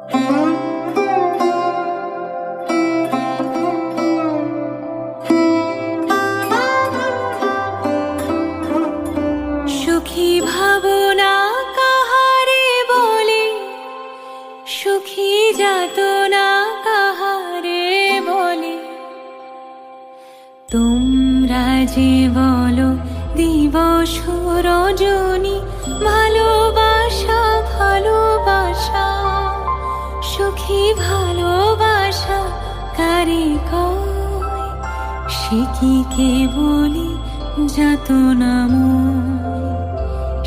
সুখী ভাবনা কাহারে বলে, সুখী যাতনা কাহারে বলে। তোমরা যে বলো দিবস রজনী, ভালোবাসা ভালোবাসা, সুখী ভালোবাসা কারে কয়? সে কি কেবলি যাতনাময়,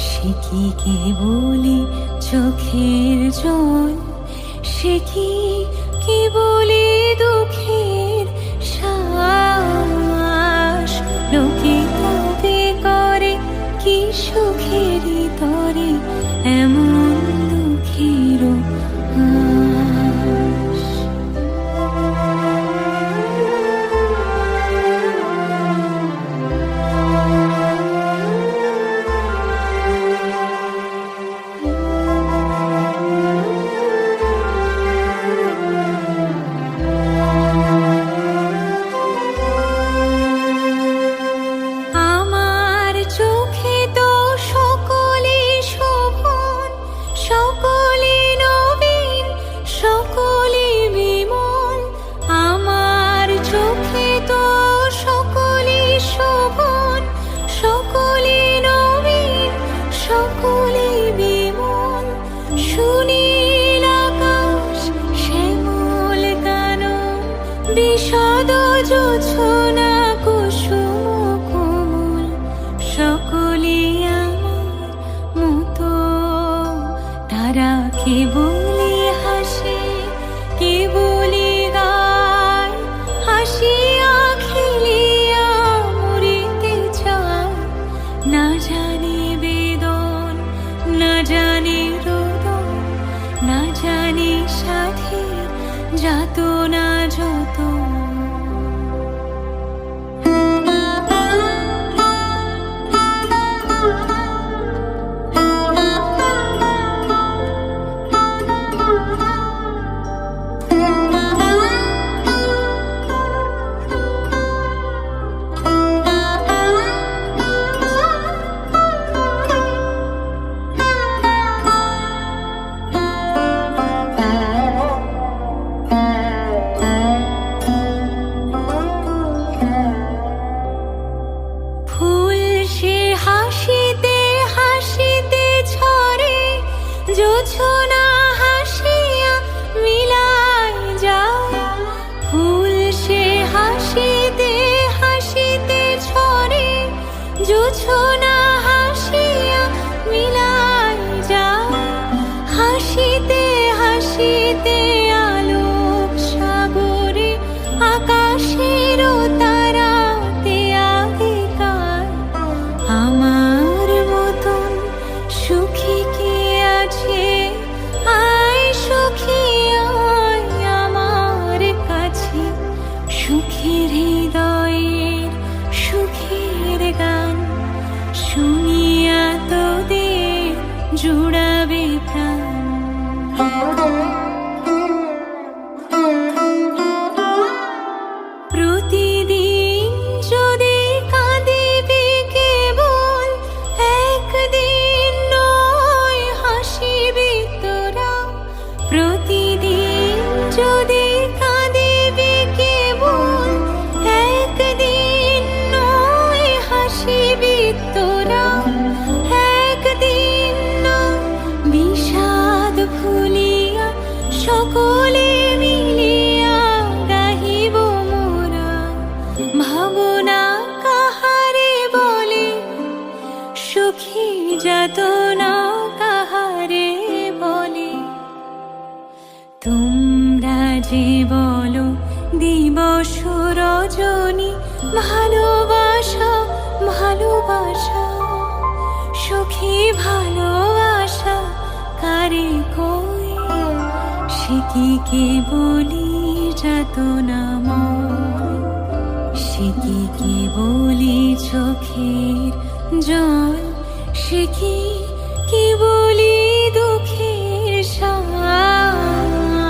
সে কি কেবলি চোখের জল, সে কি কেবলি দুঃখের শ্বাস। লোকে তবে করে কি সুখের তরে এমন দুঃখের হাস। বিষদ জোছনা কুসুম কোমল, সকলে আমার মতো। তারা কেবলি হাসে, কেবলি গায়, হাসিয়া খেলিয়া মরিতে চায়। না জানি বেদন, না জানি রোদন, না জানি সাথে যাতনা যত। জোছনা হাসিয়া মিলাই যায়, ফুল সে হাসিতে হাসিতে ছড়ে। জোছনা হাসিয়া মিলাই যায়, হাসিতে হাসিতে আলোক সাগরে আকাশের তারাতে আগেকার। আমার মতন সুখী কে আছে? আয় সুখী আয় আমার কাছে, সুখের হৃদয়ের সুখের গান শুনিয়া তোদের জুড়াবে প্রাণ। প্রতিদিন যদি কাঁদিবি কেবল, একদিন নয় হাসিবি তোরা। প্রতিদিন যদি কাঁদিবি কেবল, একদিন নয় হাসিবি তোরা। একদিন নয় বিষাদ ভুলিয়া সকলে মিলিয়া গাহিব মোরা। ভাবনা কাহারে বলে, সুখী যাতনা কাহারে বলে। তোমরা যে বলো দিবস রজনী, ভালোবাসা ভালোবাসা, সুখী ভালোবাসা কারে কয়? সে কি কেবলি যাতনাময়, সে কি কেবলি চোখের জল, সে কি কেবলি দুঃখের শ্বাস।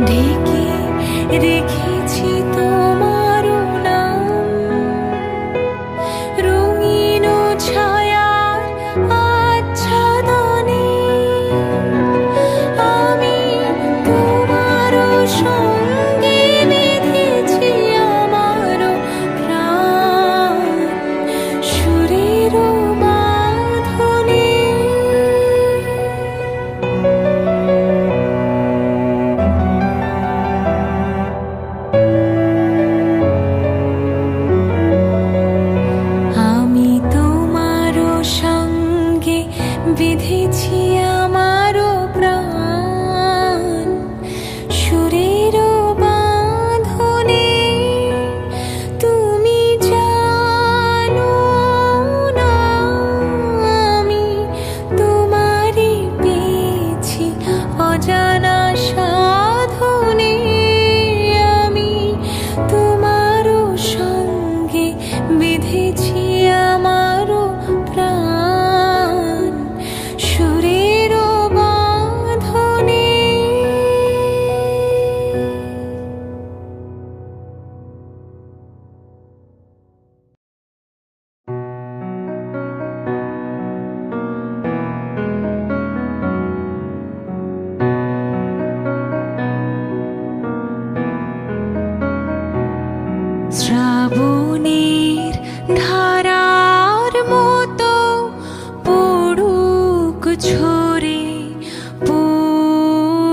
ঢেকে রেখেছি তোমার নাম, রঙিন ছায়ার আচ্ছাদনে আমি তোমার সঙ্গে বেঁধেছি আমার প্রাণ সুরের বাঁধনে। আমি তোমার সঙ্গে বেঁধেছি আমার প্রাণ সুরের বাঁধনে। তুমি জানো না আমি তোমারই পেয়েছি অজানা সাধনে। আমি তোমার সঙ্গে বেঁধেছি আমার প্রাণ সুরের বাঁধনে। শ্রাবণের ধারার মতো পড়ুক ঝরে, পড়ুক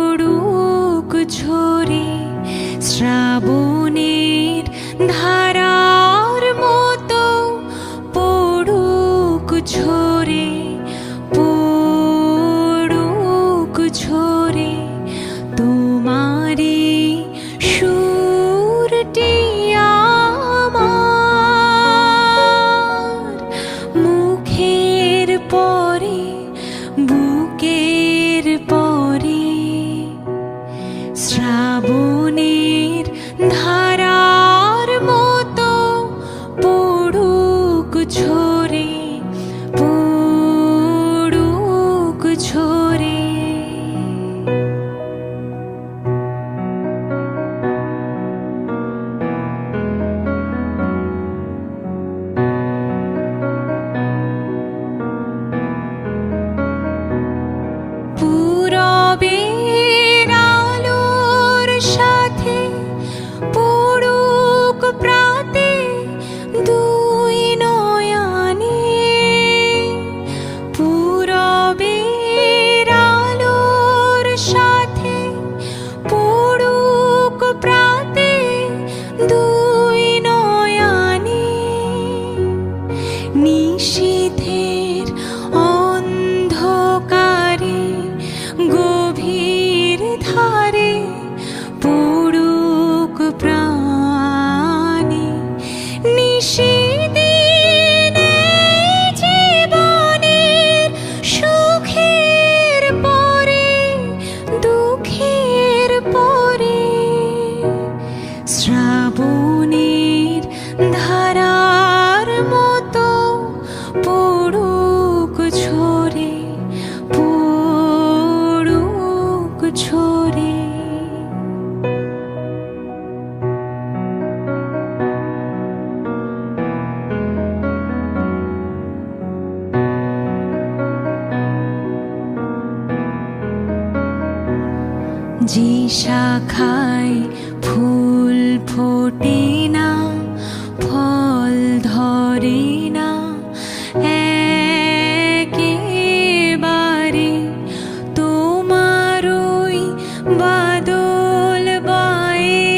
ঝরে। শ্রাবণের ধারার মতো পড়ুক ঝরে, পড়ুক ঝরে। তোমারি সুরটি আমার মুখের পরে, বুকের পরে। শ্রাবণের ধারার মতো পড়ুক ঝরে, পড়ুক ঝরে। পূরবের আলোর সাথে পড়ুক প্রাতে দুই নয়নে। পূরবের আলোর সাথে পড়ুক প্রাতে দুই নয়নে। নিশীথের অন্ধকারে গভীর ধারে পড়ুক প্রাণে। নিশিদিনে জীবনের সুখের পরে দুঃখের পরে। শ্রাবণের ধারার মতো পড়ুক ঝরে, পড়ুক ঝরে। যে শাখায় ফুল ফোটে না, ফল ধরে না একেবারে, তোমার ওই বাদল বায়ে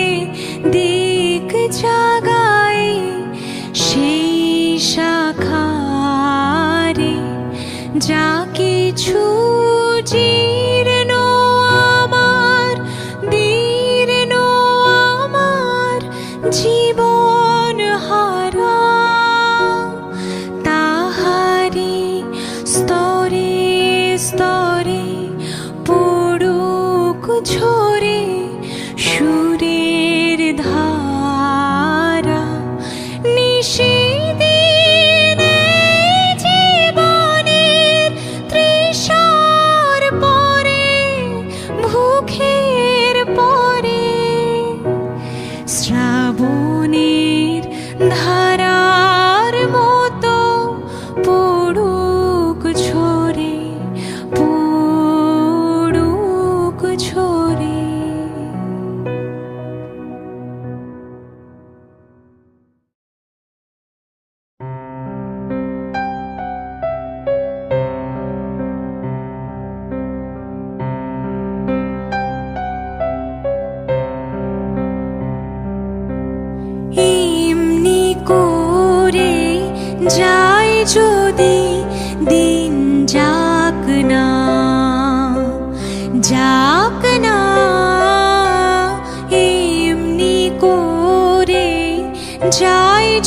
দিক জাগায় সেই শাখারে। যা কিছু জীর্ণ আমার, দীর্ণ আমার জীবন হারা, তাহারি স্তরে স্তরে পড়ুক ঝরে সুরের ধারা। নিশিদিনে জীবনের তৃষার পরে ভুখের পরে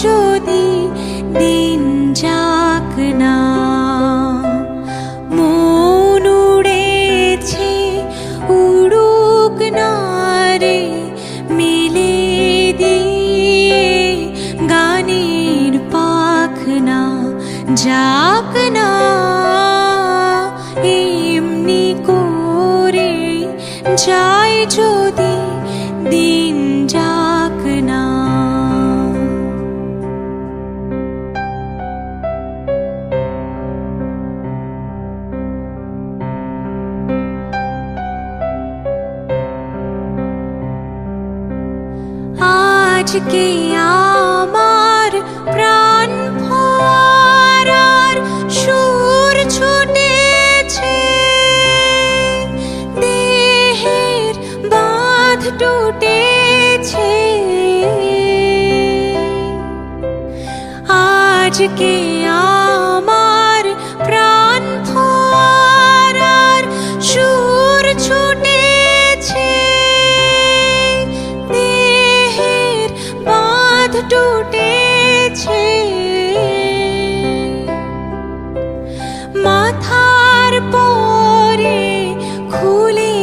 যদি দিন যাক না। মন উড়েছে উড়ুক না রে, মেলে দিয়ে গানের পাখনা, যাক না এমনি করে যায় যদি দিন যাক না। আজকে আমার প্রাণ ফোয়ারার সুর ছুটেছে, দেহের বাঁধ টুটেছে। আজকে আমার প্রাণ ফোয়ারার সুর ছুটেছে, দেহের বাঁধ টুটেছে। মাথার পরে খুলে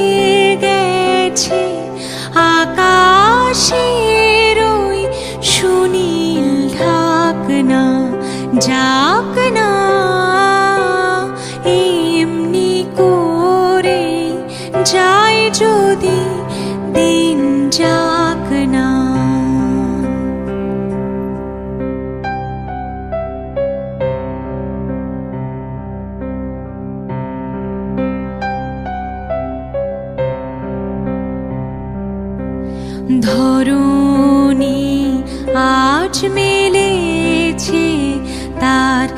গেছে আকাশের ওই সুনীল ঢাকনা, যাক না এমনি করে যায় যদি দিন যাক না। ধরণী আজ মেলেছে তার